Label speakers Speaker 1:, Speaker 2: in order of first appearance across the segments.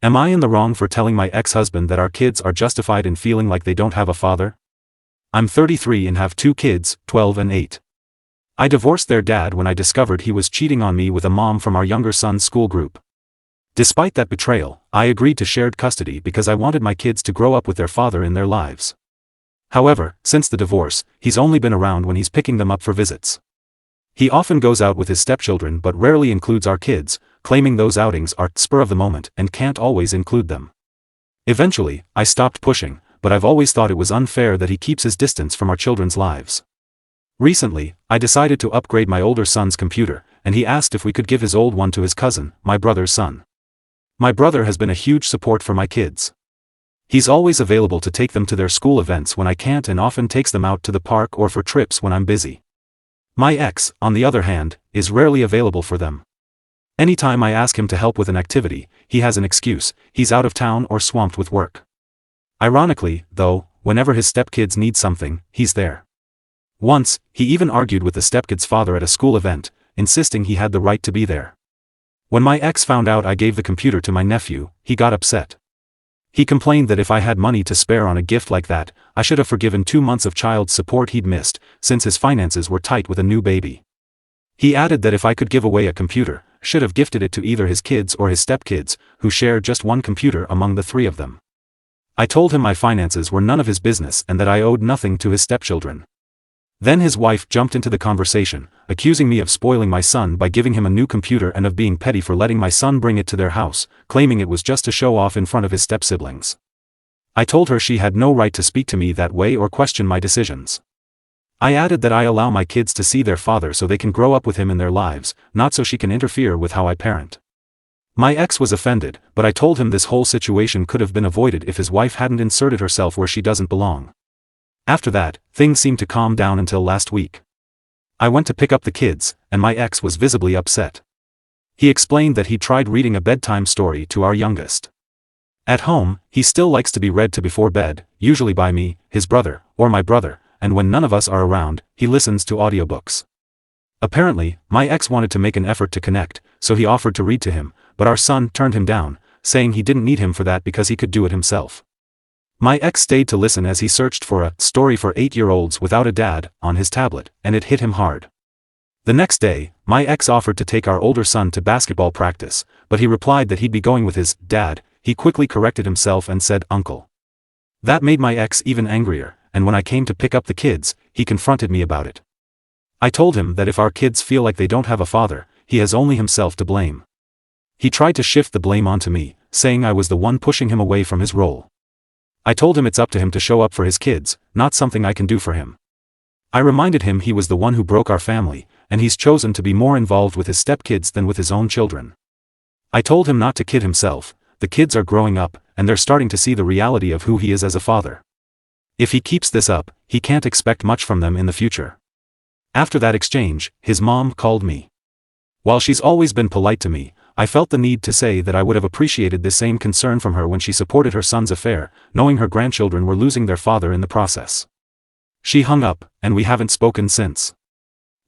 Speaker 1: Am I in the wrong for telling my ex-husband that our kids are justified in feeling like they don't have a father? I'm 33 and have 2 kids, 12 and 8. I divorced their dad when I discovered he was cheating on me with a mom from our younger son's school group. Despite that betrayal, I agreed to shared custody because I wanted my kids to grow up with their father in their lives. However, since the divorce, he's only been around when he's picking them up for visits. He often goes out with his stepchildren but rarely includes our kids, claiming those outings are spur of the moment and can't always include them. Eventually, I stopped pushing, but I've always thought it was unfair that he keeps his distance from our children's lives. Recently, I decided to upgrade my older son's computer, and he asked if we could give his old one to his cousin, my brother's son. My brother has been a huge support for my kids. He's always available to take them to their school events when I can't and often takes them out to the park or for trips when I'm busy. My ex, on the other hand, is rarely available for them. Anytime I ask him to help with an activity, he has an excuse: he's out of town or swamped with work. Ironically, though, whenever his stepkids need something, he's there. Once, he even argued with the stepkid's father at a school event, insisting he had the right to be there. When my ex found out I gave the computer to my nephew, he got upset. He complained that if I had money to spare on a gift like that, I should have forgiven 2 months of child support he'd missed, since his finances were tight with a new baby. He added that if I could give away a computer, should have gifted it to either his kids or his stepkids, who share just one computer among the 3 of them. I told him my finances were none of his business and that I owed nothing to his stepchildren. Then his wife jumped into the conversation, accusing me of spoiling my son by giving him a new computer and of being petty for letting my son bring it to their house, claiming it was just to show off in front of his step-siblings. I told her she had no right to speak to me that way or question my decisions. I added that I allow my kids to see their father so they can grow up with him in their lives, not so she can interfere with how I parent. My ex was offended, but I told him this whole situation could have been avoided if his wife hadn't inserted herself where she doesn't belong. After that, things seemed to calm down until last week. I went to pick up the kids, and my ex was visibly upset. He explained that he tried reading a bedtime story to our youngest. At home, he still likes to be read to before bed, usually by me, his brother, or my brother, and when none of us are around, he listens to audiobooks. Apparently, my ex wanted to make an effort to connect, so he offered to read to him, but our son turned him down, saying he didn't need him for that because he could do it himself. My ex stayed to listen as he searched for a story for 8-year-olds without a dad on his tablet, and it hit him hard. The next day, my ex offered to take our older son to basketball practice, but he replied that he'd be going with his dad. He quickly corrected himself and said uncle. That made my ex even angrier, and when I came to pick up the kids, he confronted me about it. I told him that if our kids feel like they don't have a father, he has only himself to blame. He tried to shift the blame onto me, saying I was the one pushing him away from his role. I told him it's up to him to show up for his kids, not something I can do for him. I reminded him he was the one who broke our family, and he's chosen to be more involved with his stepkids than with his own children. I told him not to kid himself. The kids are growing up, and they're starting to see the reality of who he is as a father. If he keeps this up, he can't expect much from them in the future. After that exchange, his mom called me. While she's always been polite to me, I felt the need to say that I would have appreciated the same concern from her when she supported her son's affair, knowing her grandchildren were losing their father in the process. She hung up, and we haven't spoken since.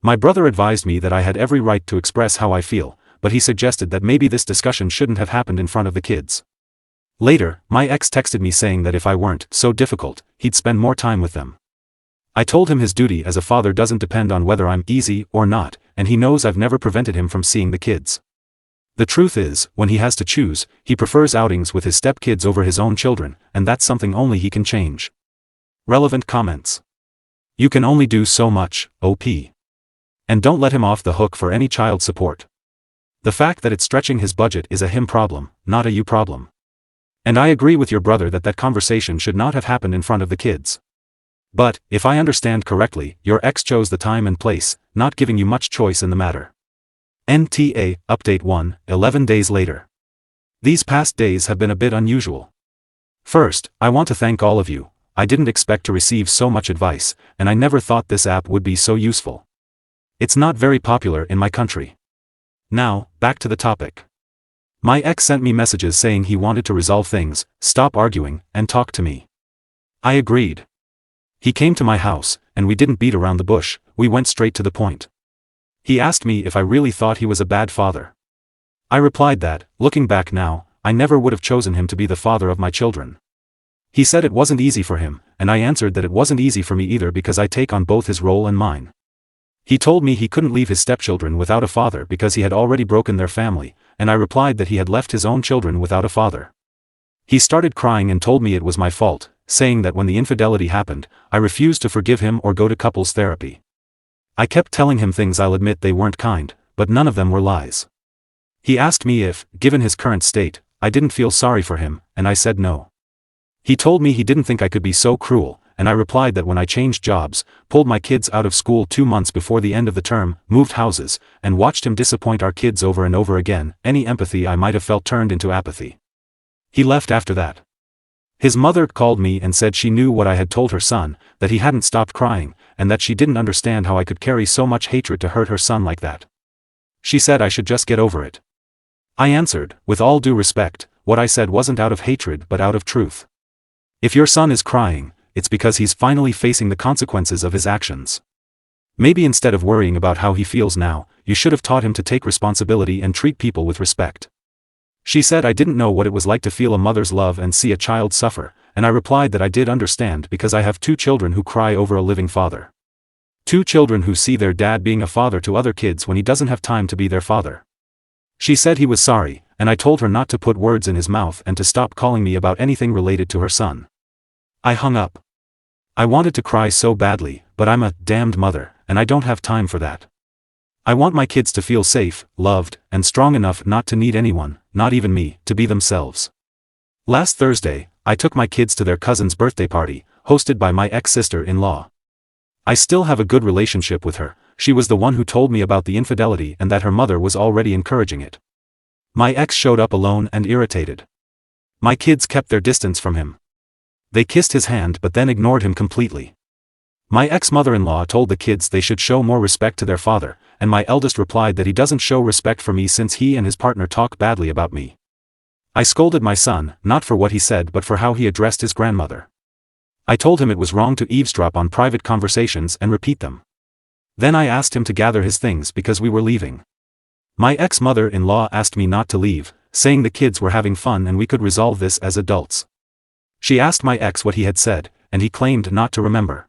Speaker 1: My brother advised me that I had every right to express how I feel, but he suggested that maybe this discussion shouldn't have happened in front of the kids. Later, my ex texted me saying that if I weren't so difficult, he'd spend more time with them. I told him his duty as a father doesn't depend on whether I'm easy or not, and he knows I've never prevented him from seeing the kids. The truth is, when he has to choose, he prefers outings with his stepkids over his own children, and that's something only he can change. Relevant comments. You can only do so much, OP. And don't let him off the hook for any child support. The fact that it's stretching his budget is a him problem, not a you problem. And I agree with your brother that conversation should not have happened in front of the kids. But, if I understand correctly, your ex chose the time and place, not giving you much choice in the matter. NTA, Update 1, 11 days later. These past days have been a bit unusual. First, I want to thank all of you. I didn't expect to receive so much advice, and I never thought this app would be so useful. It's not very popular in my country. Now, back to the topic. My ex sent me messages saying he wanted to resolve things, stop arguing, and talk to me. I agreed. He came to my house, and we didn't beat around the bush, we went straight to the point. He asked me if I really thought he was a bad father. I replied that, looking back now, I never would have chosen him to be the father of my children. He said it wasn't easy for him, and I answered that it wasn't easy for me either because I take on both his role and mine. He told me he couldn't leave his stepchildren without a father because he had already broken their family, and I replied that he had left his own children without a father. He started crying and told me it was my fault, saying that when the infidelity happened, I refused to forgive him or go to couples therapy. I kept telling him things I'll admit they weren't kind, but none of them were lies. He asked me if, given his current state, I didn't feel sorry for him, and I said no. He told me he didn't think I could be so cruel, and I replied that when I changed jobs, pulled my kids out of school 2 months before the end of the term, moved houses, and watched him disappoint our kids over and over again, any empathy I might have felt turned into apathy. He left after that. His mother called me and said she knew what I had told her son, that he hadn't stopped crying, and that she didn't understand how I could carry so much hatred to hurt her son like that. She said I should just get over it. I answered, with all due respect, what I said wasn't out of hatred but out of truth. If your son is crying, it's because he's finally facing the consequences of his actions. Maybe instead of worrying about how he feels now, you should have taught him to take responsibility and treat people with respect. She said I didn't know what it was like to feel a mother's love and see a child suffer, and I replied that I did understand because I have 2 children who cry over a living father. 2 children who see their dad being a father to other kids when he doesn't have time to be their father. She said he was sorry, and I told her not to put words in his mouth and to stop calling me about anything related to her son. I hung up. I wanted to cry so badly, but I'm a damned mother, and I don't have time for that. I want my kids to feel safe, loved, and strong enough not to need anyone, not even me, to be themselves. Last Thursday, I took my kids to their cousin's birthday party, hosted by my ex-sister-in-law. I still have a good relationship with her. She was the one who told me about the infidelity and that her mother was already encouraging it. My ex showed up alone and irritated. My kids kept their distance from him. They kissed his hand but then ignored him completely. My ex-mother-in-law told the kids they should show more respect to their father, and my eldest replied that he doesn't show respect for me since he and his partner talk badly about me. I scolded my son, not for what he said but for how he addressed his grandmother. I told him it was wrong to eavesdrop on private conversations and repeat them. Then I asked him to gather his things because we were leaving. My ex-mother-in-law asked me not to leave, saying the kids were having fun and we could resolve this as adults. She asked my ex what he had said, and he claimed not to remember.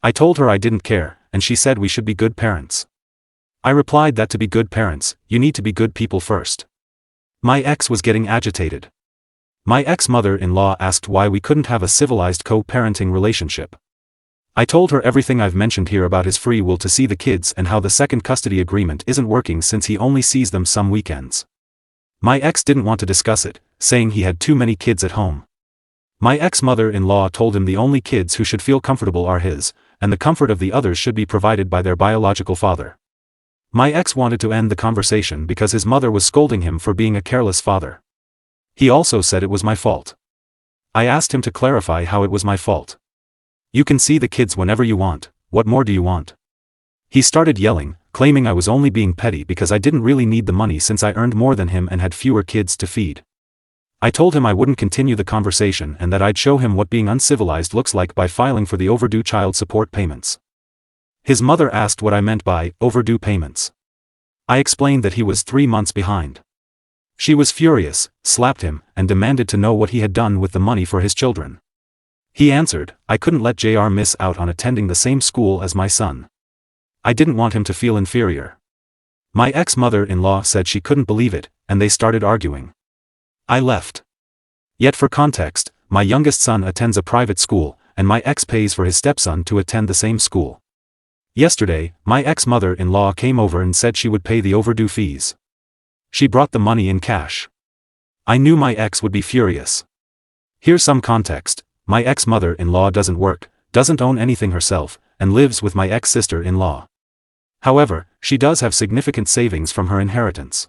Speaker 1: I told her I didn't care, and she said we should be good parents. I replied that to be good parents, you need to be good people first. My ex was getting agitated. My ex-mother-in-law asked why we couldn't have a civilized co-parenting relationship. I told her everything I've mentioned here about his free will to see the kids and how the second custody agreement isn't working since he only sees them some weekends. My ex didn't want to discuss it, saying he had too many kids at home. My ex-mother-in-law told him the only kids who should feel comfortable are his, and the comfort of the others should be provided by their biological father. My ex wanted to end the conversation because his mother was scolding him for being a careless father. He also said it was my fault. I asked him to clarify how it was my fault. You can see the kids whenever you want, what more do you want? He started yelling, claiming I was only being petty because I didn't really need the money since I earned more than him and had fewer kids to feed. I told him I wouldn't continue the conversation and that I'd show him what being uncivilized looks like by filing for the overdue child support payments. His mother asked what I meant by overdue payments. I explained that he was 3 months behind. She was furious, slapped him, and demanded to know what he had done with the money for his children. He answered, I couldn't let JR miss out on attending the same school as my son. I didn't want him to feel inferior. My ex-mother-in-law said she couldn't believe it, and they started arguing. I left. Yet for context, my youngest son attends a private school, and my ex pays for his stepson to attend the same school. Yesterday, my ex-mother-in-law came over and said she would pay the overdue fees. She brought the money in cash. I knew my ex would be furious. Here's some context. My ex-mother-in-law doesn't work, doesn't own anything herself, and lives with my ex-sister-in-law. However, she does have significant savings from her inheritance.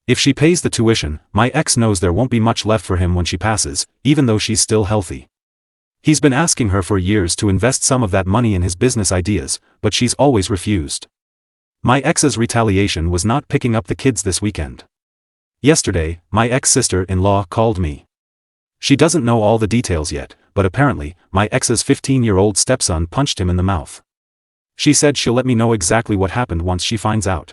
Speaker 1: If she pays the tuition, my ex knows there won't be much left for him when she passes, even though she's still healthy. He's been asking her for years to invest some of that money in his business ideas, but she's always refused. My ex's retaliation was not picking up the kids this weekend. Yesterday, my ex-sister-in-law called me. She doesn't know all the details yet, but apparently, my ex's 15-year-old stepson punched him in the mouth. She said she'll let me know exactly what happened once she finds out.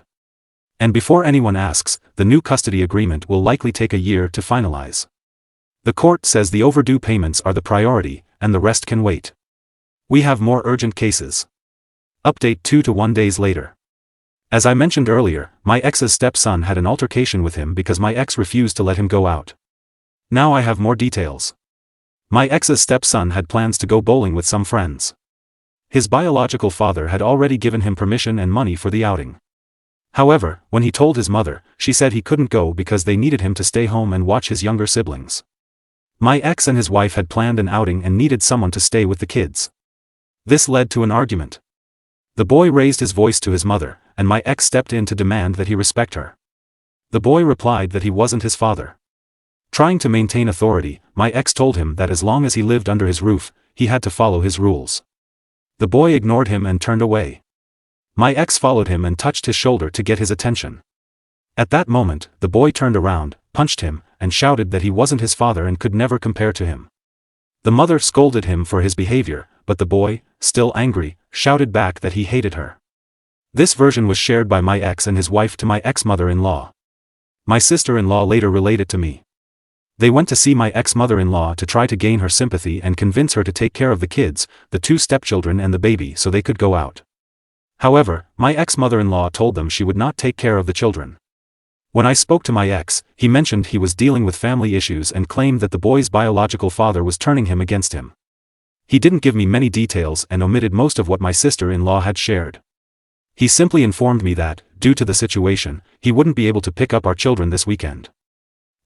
Speaker 1: And before anyone asks, the new custody agreement will likely take a year to finalize. The court says the overdue payments are the priority, and the rest can wait. We have more urgent cases. Update 2 to 1 days later. As I mentioned earlier, my ex's stepson had an altercation with him because my ex refused to let him go out. Now I have more details. My ex's stepson had plans to go bowling with some friends. His biological father had already given him permission and money for the outing. However, when he told his mother, she said he couldn't go because they needed him to stay home and watch his younger siblings. My ex and his wife had planned an outing and needed someone to stay with the kids. This led to an argument. The boy raised his voice to his mother, and my ex stepped in to demand that he respect her. The boy replied that he wasn't his father. Trying to maintain authority, my ex told him that as long as he lived under his roof, he had to follow his rules. The boy ignored him and turned away. My ex followed him and touched his shoulder to get his attention. At that moment, the boy turned around, punched him, and shouted that he wasn't his father and could never compare to him. The mother scolded him for his behavior, but the boy, still angry, shouted back that he hated her. This version was shared by my ex and his wife to my ex-mother-in-law. My sister-in-law later related to me. They went to see my ex-mother-in-law to try to gain her sympathy and convince her to take care of the kids, the 2 stepchildren and the baby so they could go out. However, my ex-mother-in-law told them she would not take care of the children. When I spoke to my ex, he mentioned he was dealing with family issues and claimed that the boy's biological father was turning him against him. He didn't give me many details and omitted most of what my sister-in-law had shared. He simply informed me that, due to the situation, he wouldn't be able to pick up our children this weekend.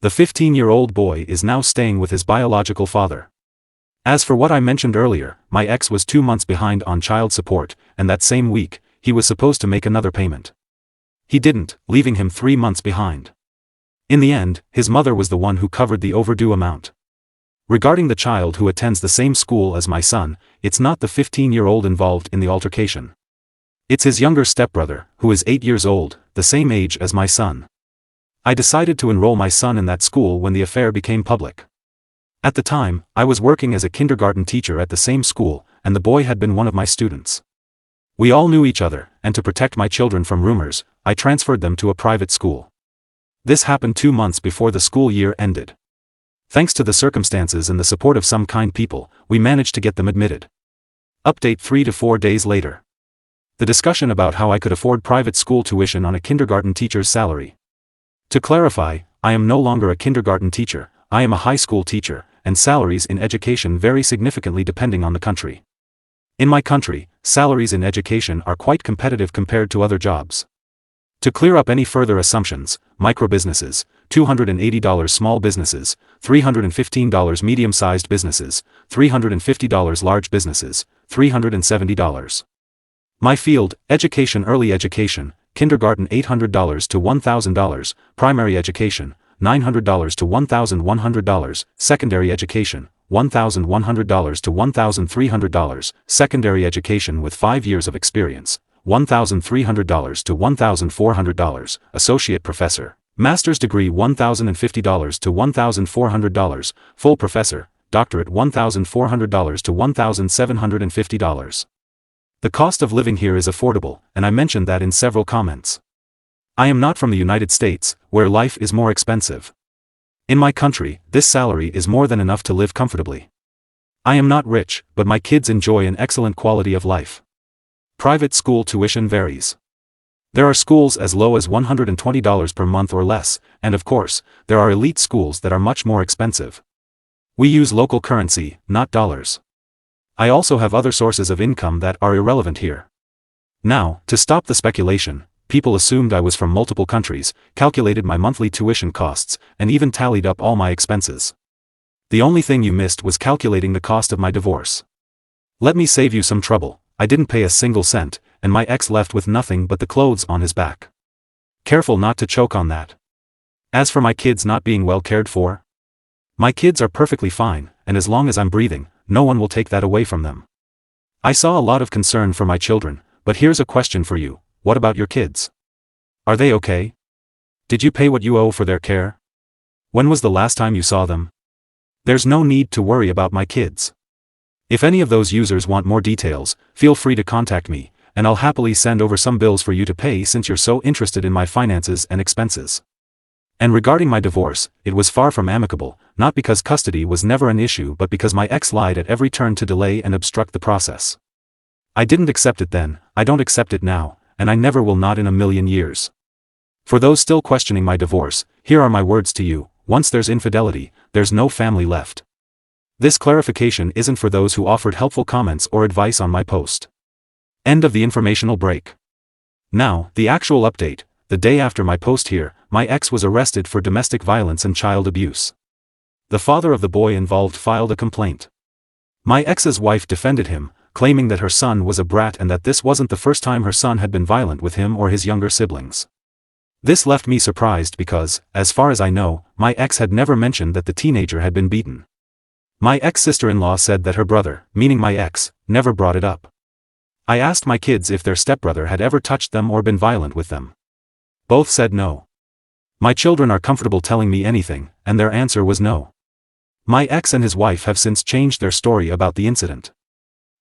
Speaker 1: The 15-year-old boy is now staying with his biological father. As for what I mentioned earlier, my ex was 2 months behind on child support, and that same week, he was supposed to make another payment. He didn't, leaving him 3 months behind. In the end, his mother was the one who covered the overdue amount. Regarding the child who attends the same school as my son, it's not the 15-year-old involved in the altercation. It's his younger stepbrother, who is 8 years old, the same age as my son. I decided to enroll my son in that school when the affair became public. At the time, I was working as a kindergarten teacher at the same school, and the boy had been one of my students. We all knew each other, and to protect my children from rumors, I transferred them to a private school. This happened 2 months before the school year ended. Thanks to the circumstances and the support of some kind people, we managed to get them admitted. Update 3 to 4 days later. The discussion about how I could afford private school tuition on a kindergarten teacher's salary. To clarify, I am no longer a kindergarten teacher, I am a high school teacher, and salaries in education vary significantly depending on the country. In my country, salaries in education are quite competitive compared to other jobs. To clear up any further assumptions, microbusinesses, $280 small businesses, $315 medium-sized businesses, $350 large businesses, $370. My field, education, early education, kindergarten $800 to $1,000, primary education, $900 to $1,100, secondary education, $1,100 to $1,300, secondary education with 5 years of experience, $1,300 to $1,400, associate professor, master's degree $1,050 to $1,400, full professor, doctorate $1,400 to $1,750. The cost of living here is affordable, and I mentioned that in several comments. I am not from the United States, where life is more expensive. In my country, this salary is more than enough to live comfortably. I am not rich, but my kids enjoy an excellent quality of life. Private school tuition varies. There are schools as low as $120 per month or less, and of course, there are elite schools that are much more expensive. We use local currency, not dollars. I also have other sources of income that are irrelevant here. Now, to stop the speculation, people assumed I was from multiple countries, calculated my monthly tuition costs, and even tallied up all my expenses. The only thing you missed was calculating the cost of my divorce. Let me save you some trouble, I didn't pay a single cent, and my ex left with nothing but the clothes on his back. Careful not to choke on that. As for my kids not being well cared for, my kids are perfectly fine, and as long as I'm breathing, no one will take that away from them. I saw a lot of concern for my children, but here's a question for you, what about your kids? Are they okay? Did you pay what you owe for their care? When was the last time you saw them? There's no need to worry about my kids. If any of those users want more details, feel free to contact me, and I'll happily send over some bills for you to pay since you're so interested in my finances and expenses. And regarding my divorce, it was far from amicable, not because custody was never an issue but because my ex lied at every turn to delay and obstruct the process. I didn't accept it then, I don't accept it now, and I never will, not in a million years. For those still questioning my divorce, here are my words to you: once there's infidelity, there's no family left. This clarification isn't for those who offered helpful comments or advice on my post. End of the informational break. Now, the actual update. The day after my post here, my ex was arrested for domestic violence and child abuse. The father of the boy involved filed a complaint. My ex's wife defended him, claiming that her son was a brat and that this wasn't the first time her son had been violent with him or his younger siblings. This left me surprised because, as far as I know, my ex had never mentioned that the teenager had been beaten. My ex-sister-in-law said that her brother, meaning my ex, never brought it up. I asked my kids if their stepbrother had ever touched them or been violent with them. Both said no. My children are comfortable telling me anything, and their answer was no. My ex and his wife have since changed their story about the incident.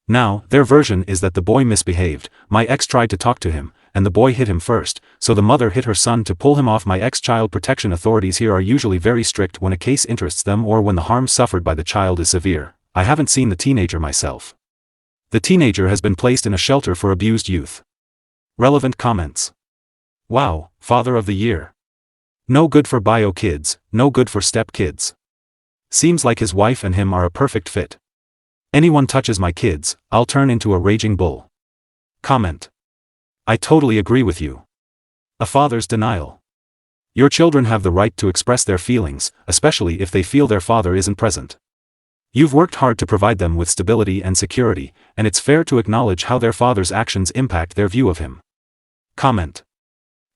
Speaker 1: Now, their version is that the boy misbehaved, my ex tried to talk to him, and the boy hit him first, so the mother hit her son to pull him off. My ex-child protection authorities here are usually very strict when a case interests them or when the harm suffered by the child is severe. I haven't seen the teenager myself. The teenager has been placed in a shelter for abused youth. Relevant comments. Wow, Father of the Year. No good for bio kids, no good for step kids. Seems like his wife and him are a perfect fit. Anyone touches my kids, I'll turn into a raging bull. Comment. I totally agree with you. A father's denial. Your children have the right to express their feelings, especially if they feel their father isn't present. You've worked hard to provide them with stability and security, and it's fair to acknowledge how their father's actions impact their view of him. Comment.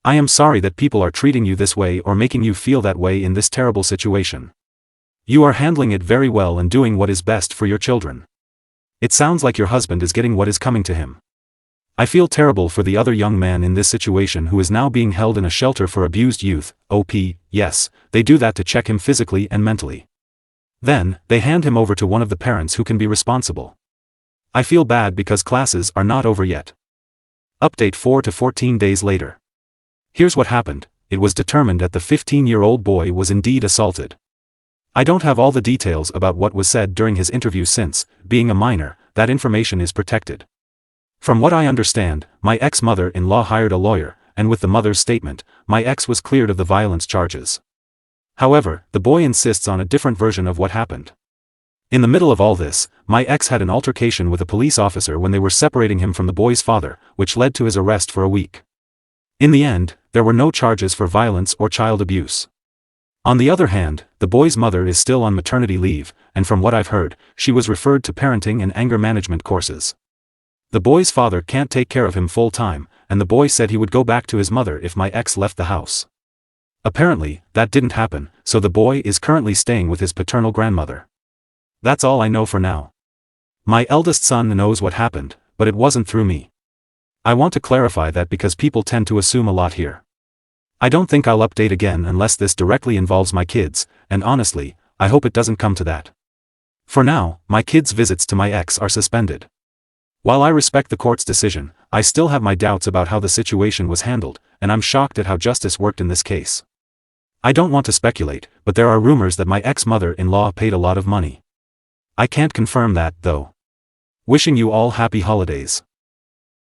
Speaker 1: I am sorry that people are treating you this way or making you feel that way in this terrible situation. You are handling it very well and doing what is best for your children. It sounds like your husband is getting what is coming to him. I feel terrible for the other young man in this situation who is now being held in a shelter for abused youth. Yes, they do that to check him physically and mentally. Then, they hand him over to one of the parents who can be responsible. I feel bad because classes are not over yet. Update 4 to 14 days later. Here's what happened. It was determined that the 15-year-old boy was indeed assaulted. I don't have all the details about what was said during his interview since, being a minor, that information is protected. From what I understand, my ex-mother-in-law hired a lawyer, and with the mother's statement, my ex was cleared of the violence charges. However, the boy insists on a different version of what happened. In the middle of all this, my ex had an altercation with a police officer when they were separating him from the boy's father, which led to his arrest for a week. In the end, there were no charges for violence or child abuse. On the other hand, the boy's mother is still on maternity leave, and from what I've heard, she was referred to parenting and anger management courses. The boy's father can't take care of him full-time, and the boy said he would go back to his mother if my ex left the house. Apparently, that didn't happen, so the boy is currently staying with his paternal grandmother. That's all I know for now. My eldest son knows what happened, but it wasn't through me. I want to clarify that because people tend to assume a lot here. I don't think I'll update again unless this directly involves my kids, and honestly, I hope it doesn't come to that. For now, my kids' visits to my ex are suspended. While I respect the court's decision, I still have my doubts about how the situation was handled, and I'm shocked at how justice worked in this case. I don't want to speculate, but there are rumors that my ex-mother-in-law paid a lot of money. I can't confirm that, though. Wishing you all happy holidays.